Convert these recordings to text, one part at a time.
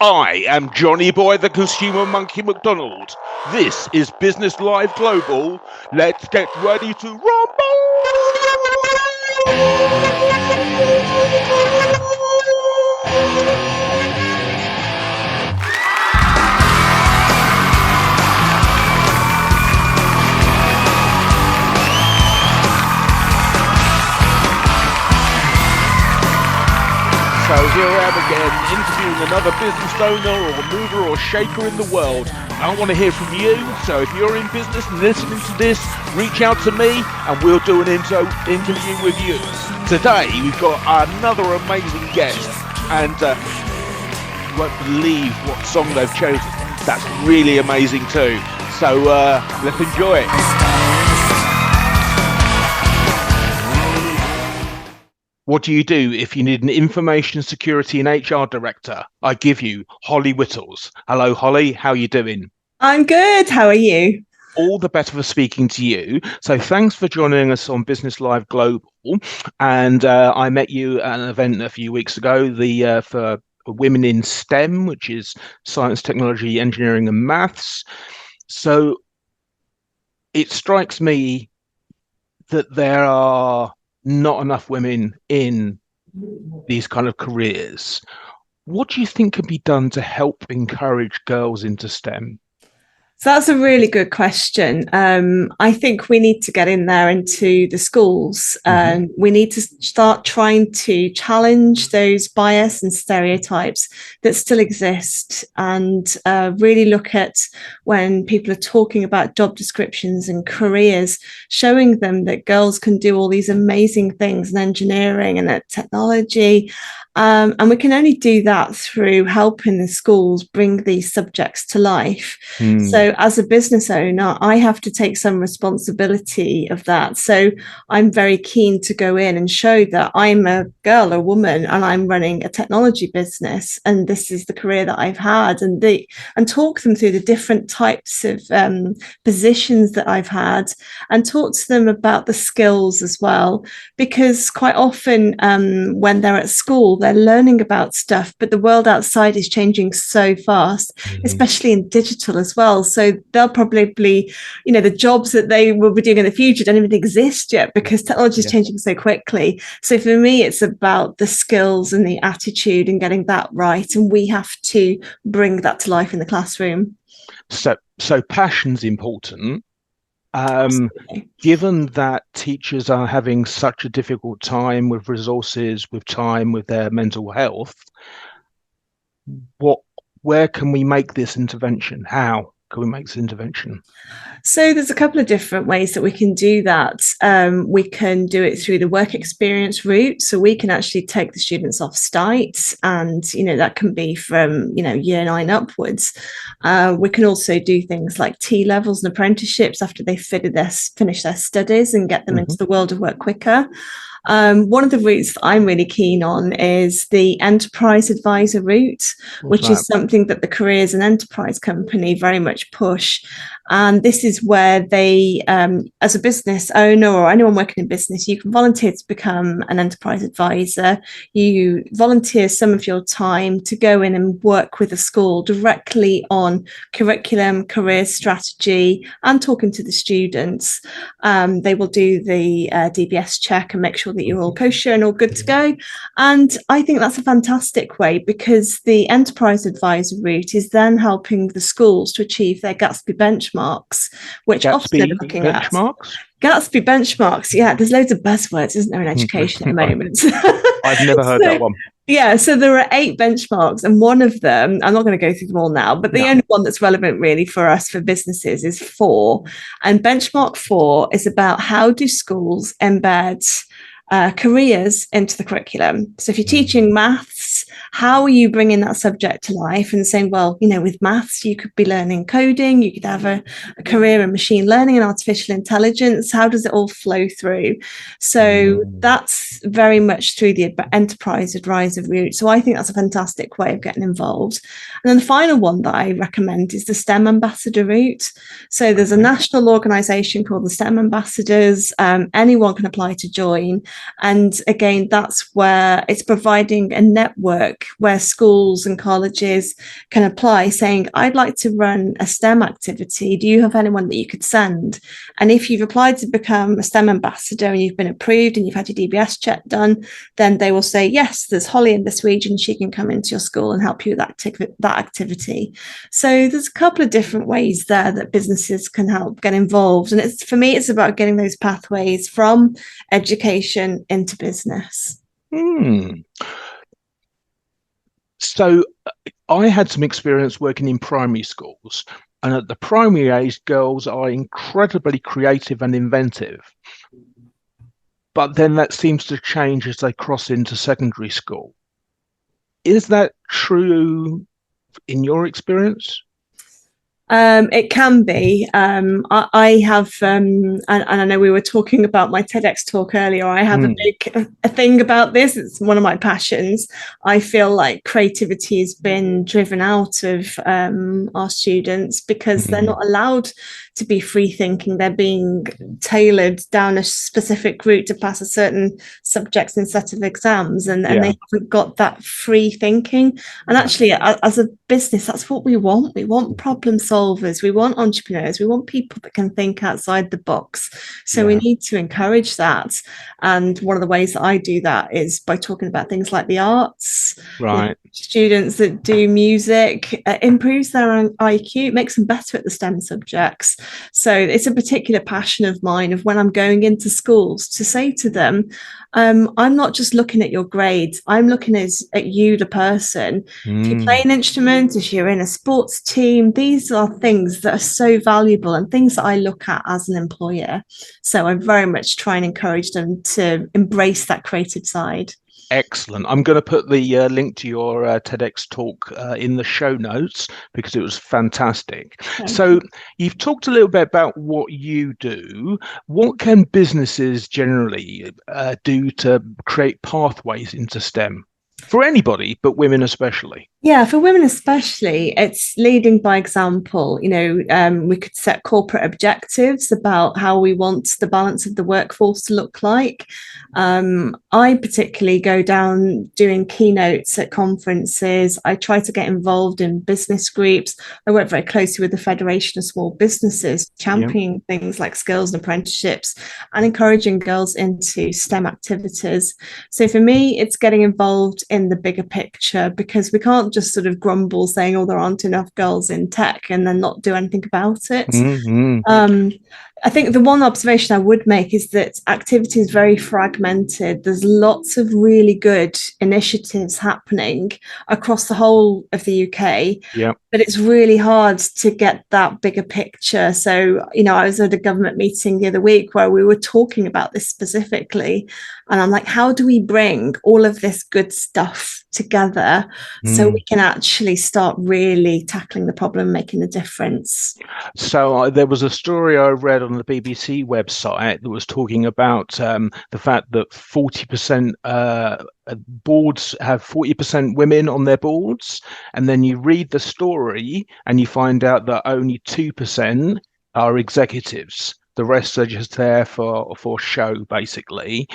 I am Johnny Boy, the Consumer Monkey McDonald. This is Business Live Global. Let's get ready to rumble! So here I am again, interviewing another business owner or mover or shaker in the world. I want to hear from you, so if you're in business and listening to this, reach out to me and we'll do an interview with you. Today we've got another amazing guest, and you won't believe what song they've chosen. That's really amazing too. So let's enjoy it. What do you do if you need an information security and HR director? I give you Hollie Whittles. Hello, Hollie. How are you doing? I'm good. How are you? All the better for speaking to you. So thanks for joining us on Business Live Global. And I met you at an event a few weeks ago, for Women in STEM, which is science, technology, engineering, and maths. So it strikes me that there are not enough women in these kind of careers. What do you think can be done to help encourage girls into STEM? So that's a really good question. I think we need to get in there into the schools. We need to start trying to challenge those bias and stereotypes that still exist, and really look at when people are talking about job descriptions and careers, showing them that girls can do all these amazing things in engineering and at technology. And we can only do that through helping the schools bring these subjects to life. So as a business owner, I have to take some responsibility of that. So I'm very keen to go in and show that I'm a girl, a woman, and I'm running a technology business, and this is the career that I've had, and talk them through the different types of positions that I've had, and talk to them about the skills as well. Because quite often when they're at school, they're learning about stuff, but the world outside is changing so fast, especially in digital as well. So they'll probably, the jobs that they will be doing in the future don't even exist yet, because technology is changing so quickly. So for me, it's about the skills and the attitude and getting that right. And we have to bring that to life in the classroom. So passion's important. Given that teachers are having such a difficult time with resources, with time, with their mental health, where can we make this intervention? How can we make this intervention? So there's a couple of different ways that we can do that. We can do it through the work experience route. So we can actually take the students off site, and that can be from year 9 upwards. We can also do things like T-levels and apprenticeships after they've finished their studies, and get them into the world of work quicker. One of the routes that I'm really keen on is the enterprise advisor route, which is something that the Careers and Enterprise Company very much push. And this is where they, as a business owner or anyone working in business, you can volunteer to become an enterprise advisor. You volunteer some of your time to go in and work with a school directly on curriculum, career strategy, and talking to the students. They will do the DBS check and make sure that you're all kosher and all good to go. And I think that's a fantastic way, because the enterprise advisor route is then helping the schools to achieve their Gatsby benchmarks, which often they're looking at. Gatsby benchmarks, yeah, there's loads of buzzwords, isn't there, in education at the moment? I've never heard that one. Yeah, so there are 8 benchmarks, and one of them, I'm not going to go through them all now, but the only one that's relevant really for us, for businesses, is 4. And benchmark 4 is about how do schools embed careers into the curriculum. So if you're teaching maths, how are you bringing that subject to life and saying, well, with maths, you could be learning coding, you could have a career in machine learning and artificial intelligence. How does it all flow through? So that's very much through the enterprise advisor route. So I think that's a fantastic way of getting involved. And then the final one that I recommend is the STEM ambassador route. So there's a national organisation called the STEM ambassadors. Anyone can apply to join. And again, that's where it's providing a network framework where schools and colleges can apply, saying, I'd like to run a STEM activity. Do you have anyone that you could send? And if you've applied to become a STEM ambassador and you've been approved and you've had your DBS check done, then they will say, yes, there's Hollie in this region. She can come into your school and help you with that activity. So there's a couple of different ways there that businesses can help get involved. And for me, it's about getting those pathways from education into business. So I had some experience working in primary schools, and at the primary age, girls are incredibly creative and inventive. But then that seems to change as they cross into secondary school. Is that true in your experience? It can be. I have, and I know we were talking about my TEDx talk earlier. I have a thing about this. It's one of my passions. I feel like creativity has been driven out of our students because they're not allowed to be free thinking. They're being tailored down a specific route to pass a certain subjects and set of exams, and they haven't got that free thinking. And actually, as a business, that's what we want. We want problem solvers, we want entrepreneurs, we want people that can think outside the box. So we need to encourage that. And one of the ways that I do that is by talking about things like the arts. Right. Students that do music, improves their IQ, makes them better at the STEM subjects. So it's a particular passion of mine of when I'm going into schools to say to them, I'm not just looking at your grades, I'm looking at you, the person. If you play an instrument, if you're in a sports team, these are things that are so valuable and things that I look at as an employer. So I very much try and encourage them to embrace that creative side. Excellent. I'm going to put the link to your TEDx talk in the show notes because it was fantastic. So you've talked a little bit about what you do. What can businesses generally do to create pathways into STEM for anybody, but women especially? Yeah, for women especially, it's leading by example. We could set corporate objectives about how we want the balance of the workforce to look like. I particularly go down doing keynotes at conferences. I try to get involved in business groups. I work very closely with the Federation of Small Businesses, championing things like skills and apprenticeships and encouraging girls into STEM activities. So for me, it's getting involved in the bigger picture because we can't just sort of grumble saying, oh, there aren't enough girls in tech and then not do anything about it. I think the one observation I would make is that activity is very fragmented. There's lots of really good initiatives happening across the whole of the UK, but it's really hard to get that bigger picture. So, I was at a government meeting the other week where we were talking about this specifically. And I'm like, how do we bring all of this good stuff together so we can actually start really tackling the problem, making a difference? So there was a story I read on the BBC website that was talking about the fact that 40% boards have 40% women on their boards. And then you read the story and you find out that only 2% are executives. The rest are just there for show, basically.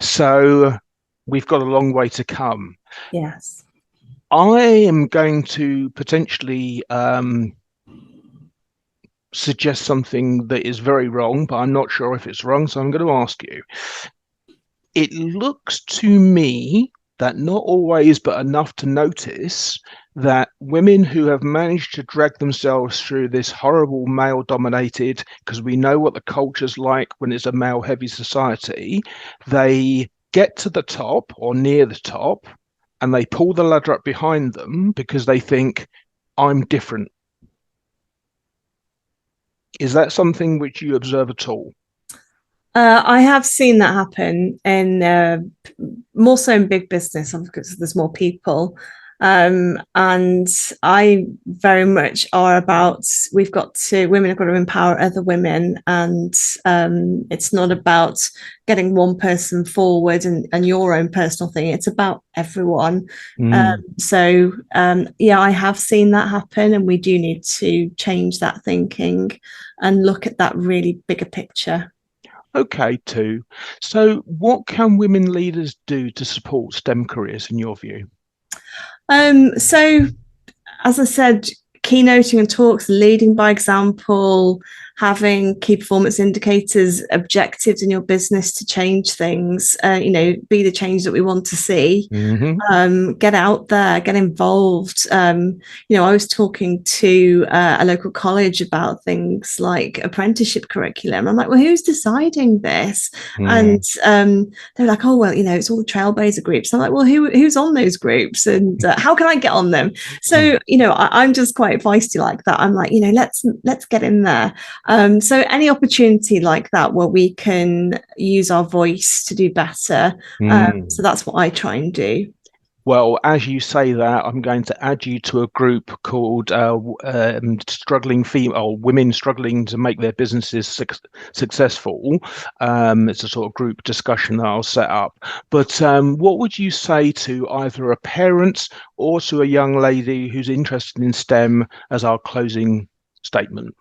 So we've got a long way to come. Yes. I am going to potentially suggest something that is very wrong, but I'm not sure if it's wrong, so I'm going to ask you. It looks to me that not always, but enough to notice that women who have managed to drag themselves through this horrible male-dominated, because we know what the culture's like when it's a male-heavy society, they get to the top or near the top, and they pull the ladder up behind them because they think, I'm different. Is that something which you observe at all? I have seen that happen in more so in big business because there's more people. And I very much are about women have got to empower other women, and it's not about getting one person forward and your own personal thing. It's about everyone. I have seen that happen, and we do need to change that thinking and look at that really bigger picture. Okay, too. So what can women leaders do to support STEM careers in your view? So, as I said, keynoting and talks, leading by example, having key performance indicators, objectives in your business to change things, be the change that we want to see. Get out there, get involved. I was talking to a local college about things like apprenticeship curriculum. I'm like, well, who's deciding this? And they're like, oh, well, it's all the trailblazer groups. I'm like, well, who's on those groups, and how can I get on them? So, I'm just quite feisty like that. I'm like, let's get in there. So any opportunity like that where we can use our voice to do better. So that's what I try and do. Well, as you say that, I'm going to add you to a group called Struggling Female Women Struggling to Make Their Businesses Successful. It's a sort of group discussion that I'll set up. But what would you say to either a parent or to a young lady who's interested in STEM as our closing statement?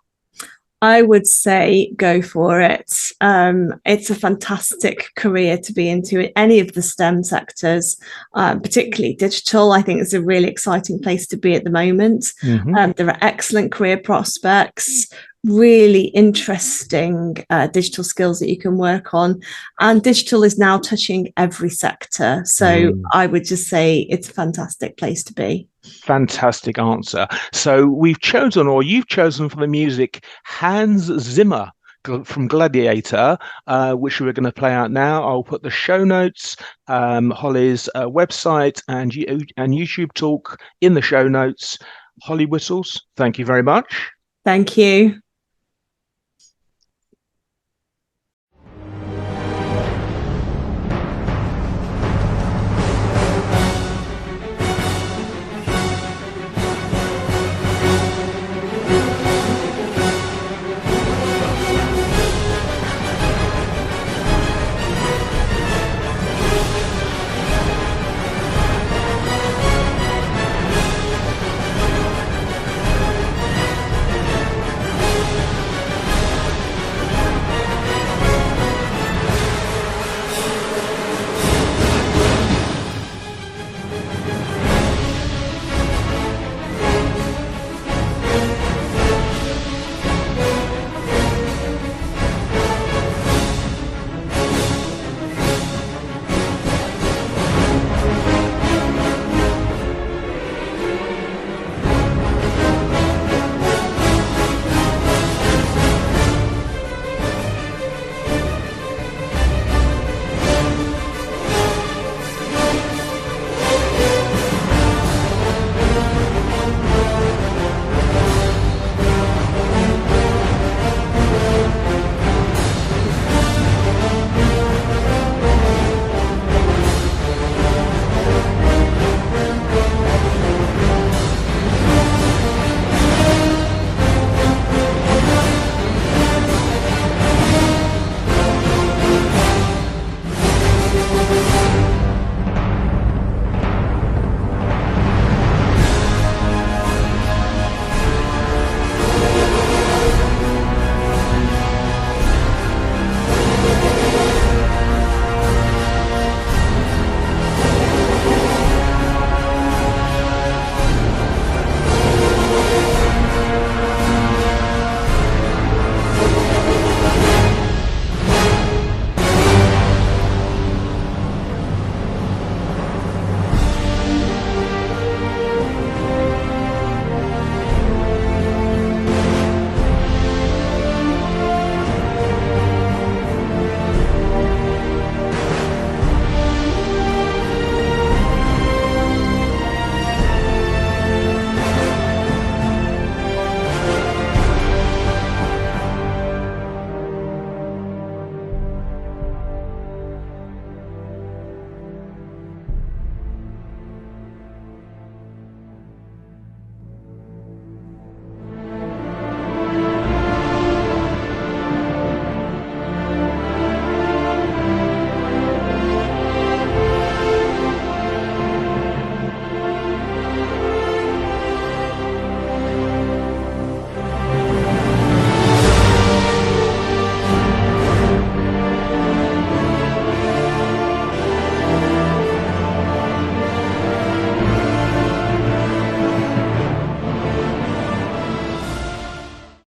I would say go for it. It's a fantastic career to be into in any of the STEM sectors, particularly digital. I think it's a really exciting place to be at the moment. There are excellent career prospects, really interesting digital skills that you can work on. And digital is now touching every sector. So I would just say it's a fantastic place to be. Fantastic answer. So you've chosen for the music Hans Zimmer from Gladiator, which we're going to play out now. I'll put the show notes, Hollie's website and YouTube talk in the show notes. Hollie Whittles, thank you very much. Thank you.